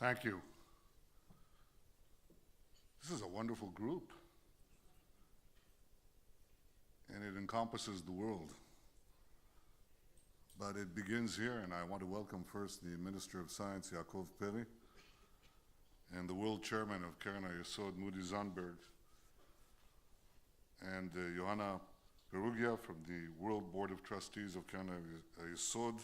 Thank you. This is a wonderful group, and it encompasses the world. But it begins here, and I want to welcome first the Minister of Science, Yaakov Peri, and the World Chairman of Keren HaYesod, Moody Zandberg, and Johanna Perugia from the World Board of Trustees of Keren HaYesod.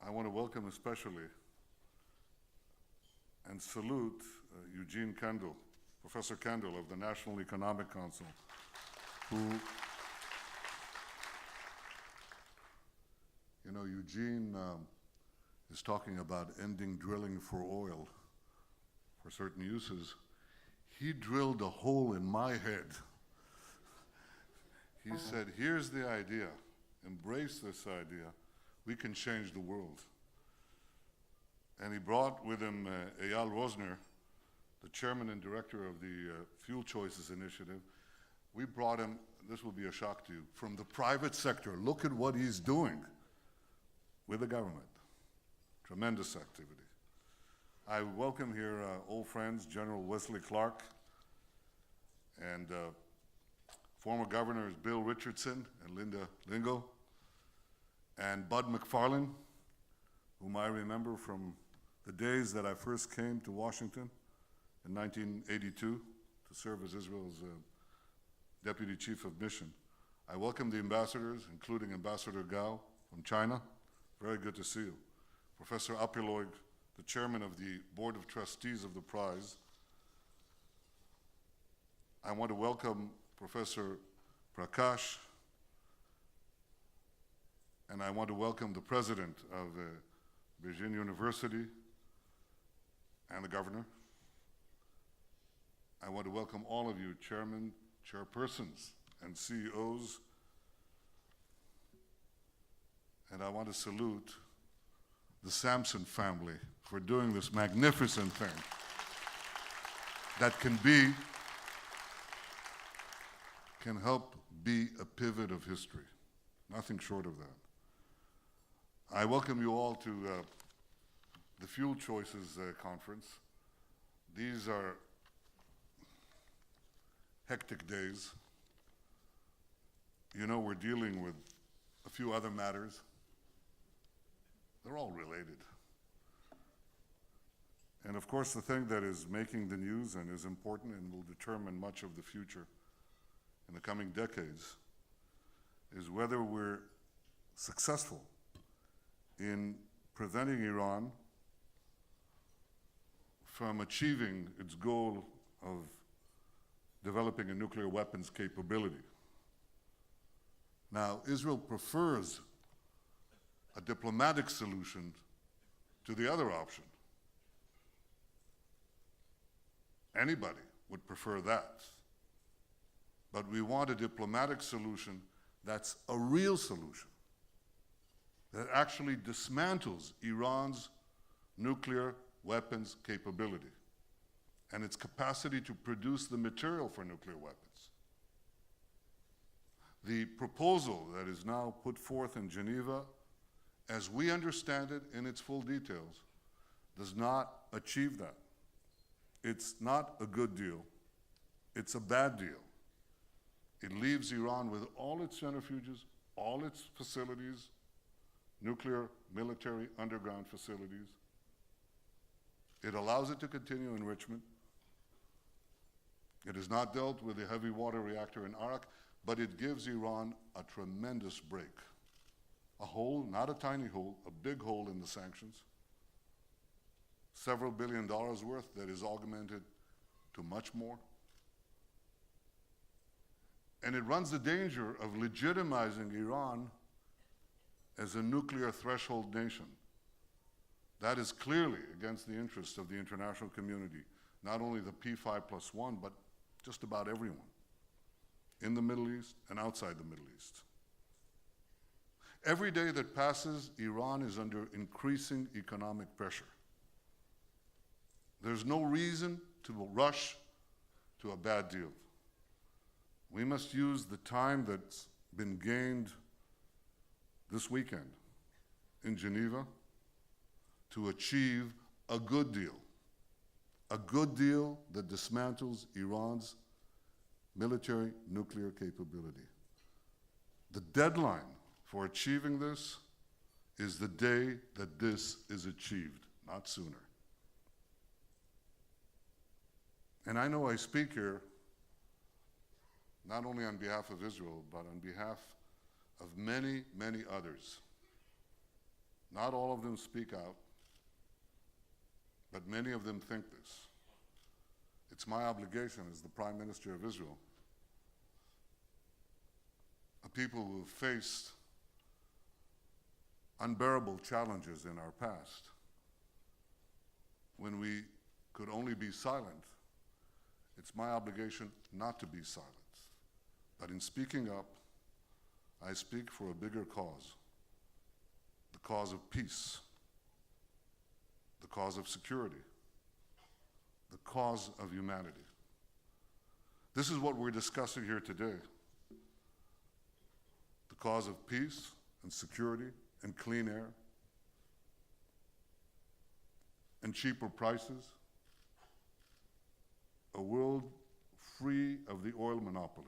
I want to welcome especially and salute Eugene Kendall, Professor Kendall of the National Economic Council, who, you know, Eugene is talking about ending drilling for oil for certain uses. He drilled a hole in my head. He said, here's the idea, embrace this idea, we can change the world. And he brought with him Eyal Rosner, the chairman and director of the Fuel Choices Initiative. We brought him, this will be a shock to you, from the private sector. Look at what he's doing with the government. Tremendous activity. I welcome here old friends, General Wesley Clark, and former governors Bill Richardson and Linda Lingo, and Bud McFarlane, whom I remember from the days that I first came to Washington in 1982 to serve as Israel's Deputy Chief of Mission. I welcome the ambassadors, including Ambassador Gao from China. Very good to see you. Professor Apiloig, the chairman of the Board of Trustees of the prize. I want to welcome Professor Prakash, and I want to welcome the president of Beijing University and the governor. I want to welcome all of you, chairmen, chairpersons, and CEOs. And I want to salute the Sampson family for doing this magnificent thing that can help be a pivot of history. Nothing short of that. I welcome you all to the Fuel Choices Conference. These are hectic days. You know, we're dealing with a few other matters. They're all related. And of course, the thing that is making the news and is important and will determine much of the future in the coming decades is whether we're successful in preventing Iran from achieving its goal of developing a nuclear weapons capability. Now, Israel prefers a diplomatic solution to the other option. Anybody would prefer that. But we want a diplomatic solution that's a real solution, that actually dismantles Iran's nuclear weapons capability and its capacity to produce the material for nuclear weapons. The proposal that is now put forth in Geneva, as we understand it in its full details, does not achieve that. It's not a good deal. It's a bad deal. It leaves Iran with all its centrifuges, all its facilities, nuclear, military, underground facilities. It allows it to continue enrichment. It has not dealt with the heavy water reactor in Arak, but it gives Iran a tremendous break. A hole, not a tiny hole, a big hole in the sanctions. Several $billion worth that is augmented to much more. And it runs the danger of legitimizing Iran as a nuclear threshold nation. That is clearly against the interests of the international community, not only the P5+1, but just about everyone in the Middle East and outside the Middle East. Every day that passes, Iran is under increasing economic pressure. There's no reason to rush to a bad deal. We must use the time that's been gained this weekend in Geneva to achieve a good deal that dismantles Iran's military nuclear capability. The deadline for achieving this is the day that this is achieved, not sooner. And I know I speak here not only on behalf of Israel, but on behalf of many, many others. Not all of them speak out, but many of them think this. It's my obligation as the Prime Minister of Israel, a people who have faced unbearable challenges in our past, when we could only be silent. It's my obligation not to be silent. But in speaking up, I speak for a bigger cause, the cause of peace, the cause of security, the cause of humanity. This is what we're discussing here today. The cause of peace and security and clean air and cheaper prices, a world free of the oil monopoly.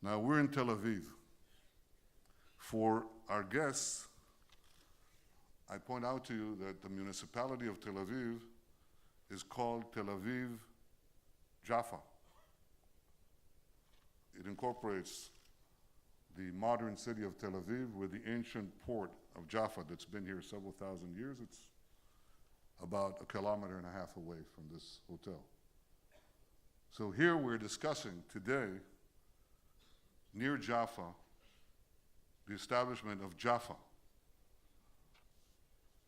Now, we're in Tel Aviv. For our guests, I point out to you that the municipality of Tel Aviv is called Tel Aviv Jaffa. It incorporates the modern city of Tel Aviv with the ancient port of Jaffa that's been here several thousand years. It's about 1.5 kilometers away from this hotel. So here we're discussing today, near Jaffa, the establishment of Jaffa,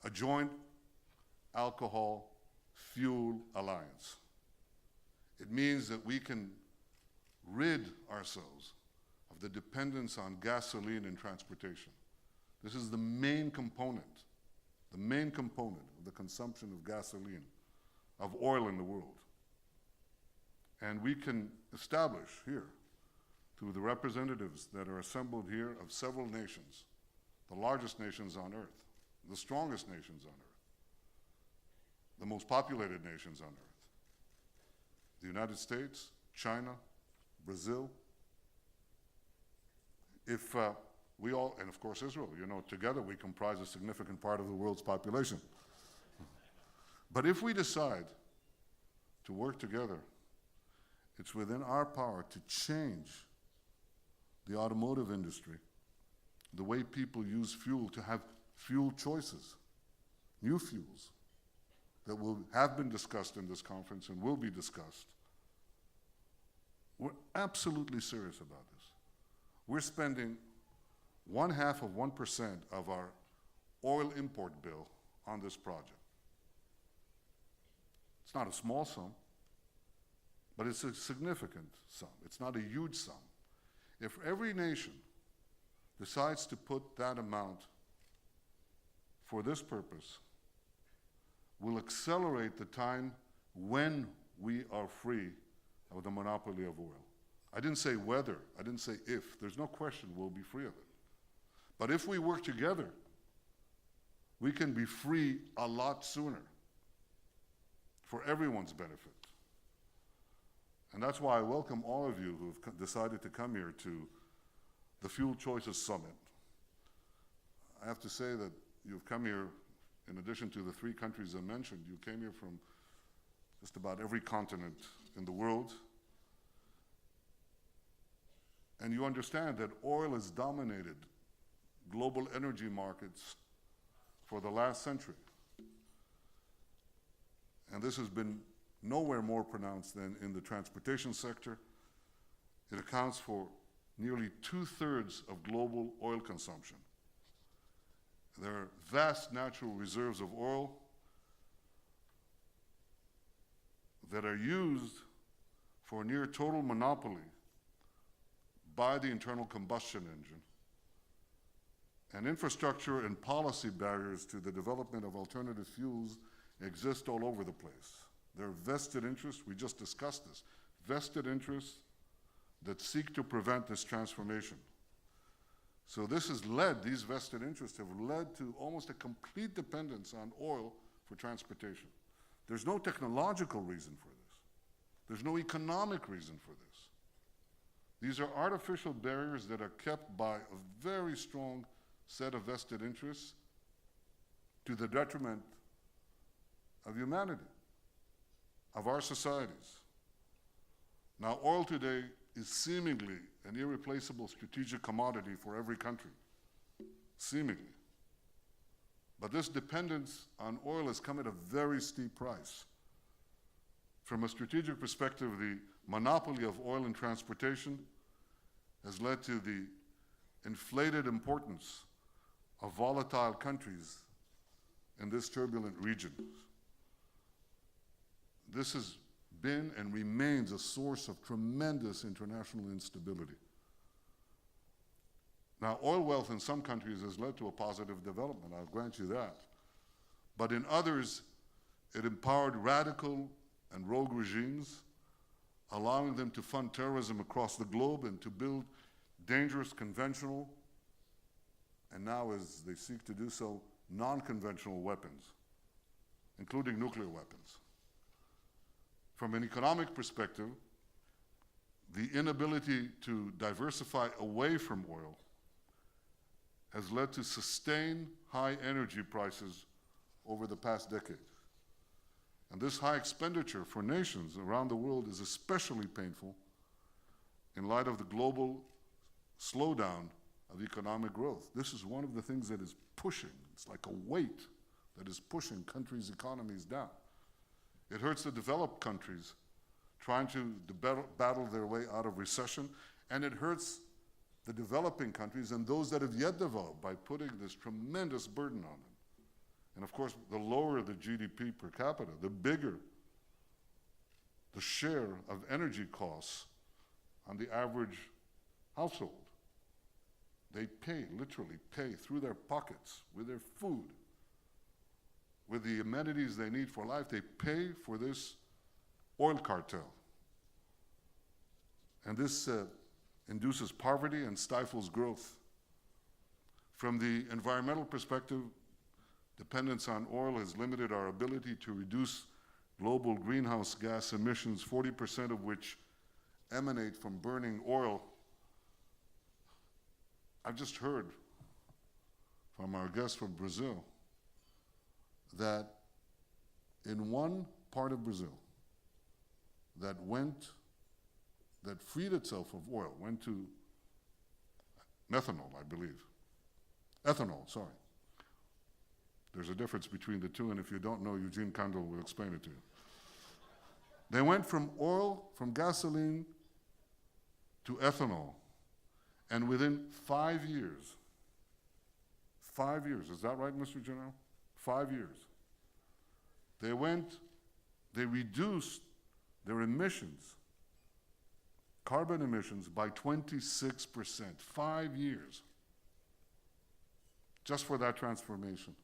a joint alcohol fuel alliance. It means that we can rid ourselves of the dependence on gasoline in transportation. This is the main component of the consumption of gasoline, of oil in the world. And we can establish here, through the representatives that are assembled here of several nations, the largest nations on earth, the strongest nations on earth, the most populated nations on earth, the United States, China, Brazil. If we all, and of course Israel, together we comprise a significant part of the world's population. But if we decide to work together, it's within our power to change the automotive industry, the way people use fuel, to have fuel choices, new fuels that have been discussed in this conference and will be discussed. We're absolutely serious about this. We're spending 0.5% of our oil import bill on this project. It's not a small sum, but it's a significant sum. It's not a huge sum. If every nation decides to put that amount for this purpose, we'll accelerate the time when we are free of the monopoly of oil. I didn't say whether, I didn't say if. There's no question we'll be free of it. But if we work together, we can be free a lot sooner for everyone's benefit. And that's why I welcome all of you who've decided to come here to the Fuel Choices Summit. I have to say that you've come here, in addition to the 3 countries I mentioned, you came here from just about every continent in the world. And you understand that oil has dominated global energy markets for the last century. And this has been nowhere more pronounced than in the transportation sector. It accounts for nearly 2/3 of global oil consumption. There are vast natural reserves of oil that are used for near total monopoly by the internal combustion engine. And infrastructure and policy barriers to the development of alternative fuels exist all over the place. There are vested interests, we just discussed this, vested interests that seek to prevent this transformation. So this has led, these vested interests have led to almost a complete dependence on oil for transportation. There's no technological reason for this. There's no economic reason for this. These are artificial barriers that are kept by a very strong set of vested interests to the detriment of humanity, of our societies. Now, oil today is seemingly an irreplaceable strategic commodity for every country, seemingly. But this dependence on oil has come at a very steep price. From a strategic perspective, the monopoly of oil and transportation has led to the inflated importance of volatile countries in this turbulent region. This has been and remains a source of tremendous international instability. Now, oil wealth in some countries has led to a positive development, I'll grant you that. But in others, it empowered radical and rogue regimes, allowing them to fund terrorism across the globe and to build dangerous conventional, and now as they seek to do so, non-conventional weapons, including nuclear weapons. From an economic perspective, the inability to diversify away from oil has led to sustained high energy prices over the past decade. And this high expenditure for nations around the world is especially painful in light of the global slowdown of economic growth. This is one of the things that is pushing, it's like a weight that is pushing countries' economies down. It hurts the developed countries trying to battle their way out of recession, and it hurts the developing countries and those that have yet developed by putting this tremendous burden on them. And of course, the lower the GDP per capita, the bigger the share of energy costs on the average household. They pay, literally pay through their pockets, with their food, with the amenities they need for life. They pay for this oil cartel. And this induces poverty and stifles growth. From the environmental perspective, dependence on oil has limited our ability to reduce global greenhouse gas emissions, 40% of which emanate from burning oil. I've just heard from our guest from Brazil that in one part of Brazil that freed itself of oil, went to methanol, I believe. Ethanol, sorry. There's a difference between the two, and if you don't know, Eugene Kandel will explain it to you. They went from oil, from gasoline, to ethanol, and within 5 years, is that right, Mr. General? 5 years. They reduced their emissions, carbon emissions, by 26%, 5 years, just for that transformation.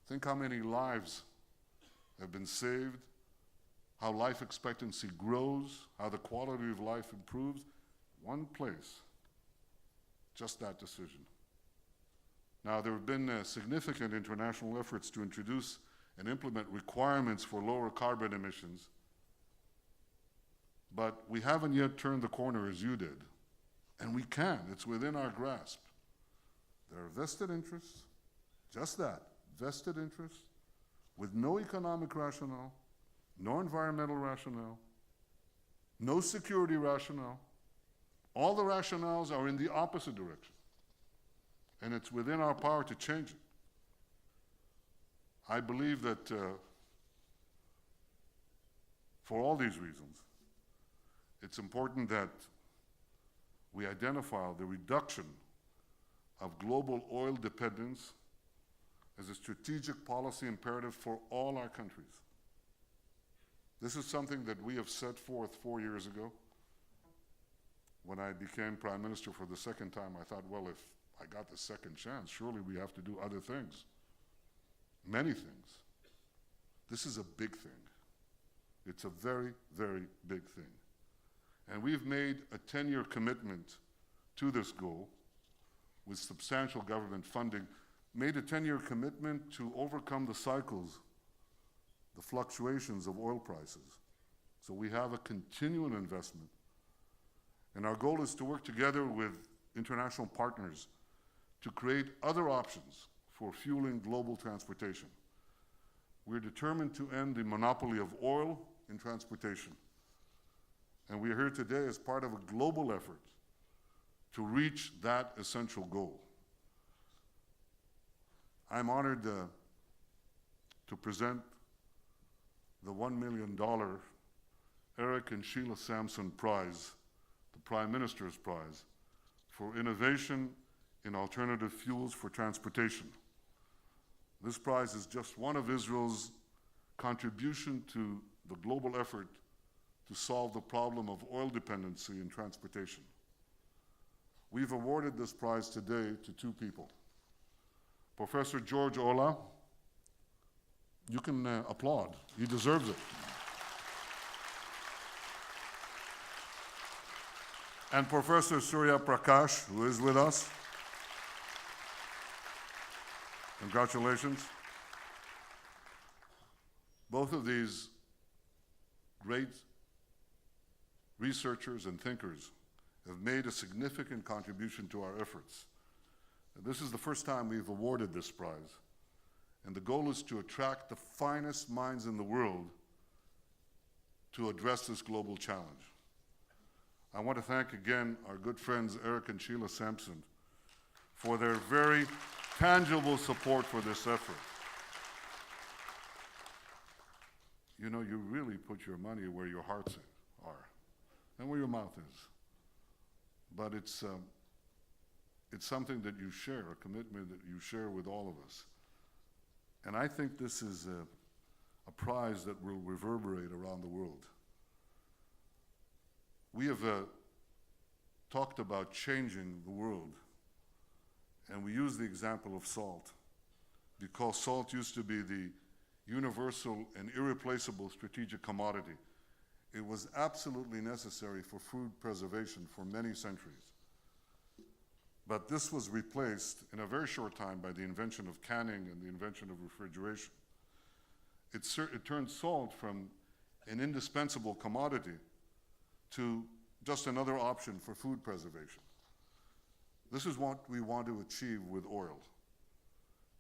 Think how many lives have been saved, how life expectancy grows, how the quality of life improves. One place, just that decision. Now, there have been significant international efforts to introduce and implement requirements for lower carbon emissions, but we haven't yet turned the corner as you did. And we can, it's within our grasp. There are vested interests, just that, vested interests, with no economic rationale, no environmental rationale, no security rationale. All the rationales are in the opposite direction. And it's within our power to change it. I believe that for all these reasons, it's important that we identify the reduction of global oil dependence as a strategic policy imperative for all our countries. This is something that we have set forth 4 years ago. When I became Prime Minister for the second time, I thought, well, if I got the second chance, surely we have to do other things. Many things. This is a big thing. It's a very, very big thing. And we've made a 10-year commitment to this goal. with substantial government funding, made a 10-year commitment to overcome the cycles, the fluctuations of oil prices. So we have a continuing investment. And our goal is to work together with international partners to create other options for fueling global transportation. We're determined to end the monopoly of oil in transportation. And we are here today as part of a global effort to reach that essential goal. I'm honored to present the $1 million Eric and Sheila Sampson Prize, the Prime Minister's Prize, for innovation in alternative fuels for transportation. This prize is just one of Israel's contribution to the global effort to solve the problem of oil dependency in transportation. We've awarded this prize today to two people. Professor George Olah, you can applaud, he deserves it. And Professor Surya Prakash, who is with us. Congratulations. Both of these great researchers and thinkers have made a significant contribution to our efforts. This is the first time we've awarded this prize, and the goal is to attract the finest minds in the world to address this global challenge. I want to thank again our good friends Eric and Sheila Sampson for their very tangible support for this effort. You know, you really put your money where your hearts are and where your mouth is. But it's something that you share, a commitment that you share with all of us. And I think this is a prize that will reverberate around the world. We have talked about changing the world, and we use the example of salt, because salt used to be the universal and irreplaceable strategic commodity. It was absolutely necessary for food preservation for many centuries. But this was replaced in a very short time by the invention of canning and the invention of refrigeration. It turned salt from an indispensable commodity to just another option for food preservation. This is what we want to achieve with oil.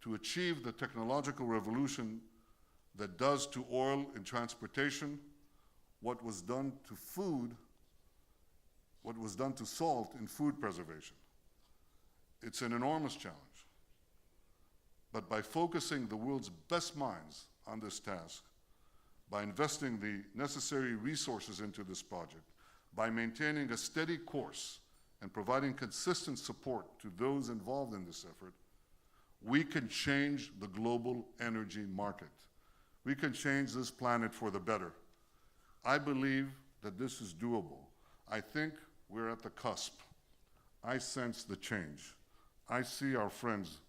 To achieve the technological revolution that does to oil in transportation what was done to food, what was done to salt in food preservation. It's an enormous challenge. But by focusing the world's best minds on this task, by investing the necessary resources into this project, by maintaining a steady course and providing consistent support to those involved in this effort, we can change the global energy market. We can change this planet for the better. I believe that this is doable. I think we're at the cusp. I sense the change. I see our friends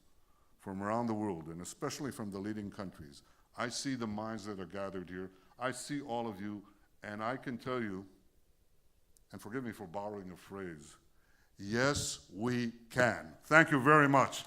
from around the world, and especially from the leading countries. I see the minds that are gathered here. I see all of you, and I can tell you, and forgive me for borrowing a phrase, yes, we can. Thank you very much.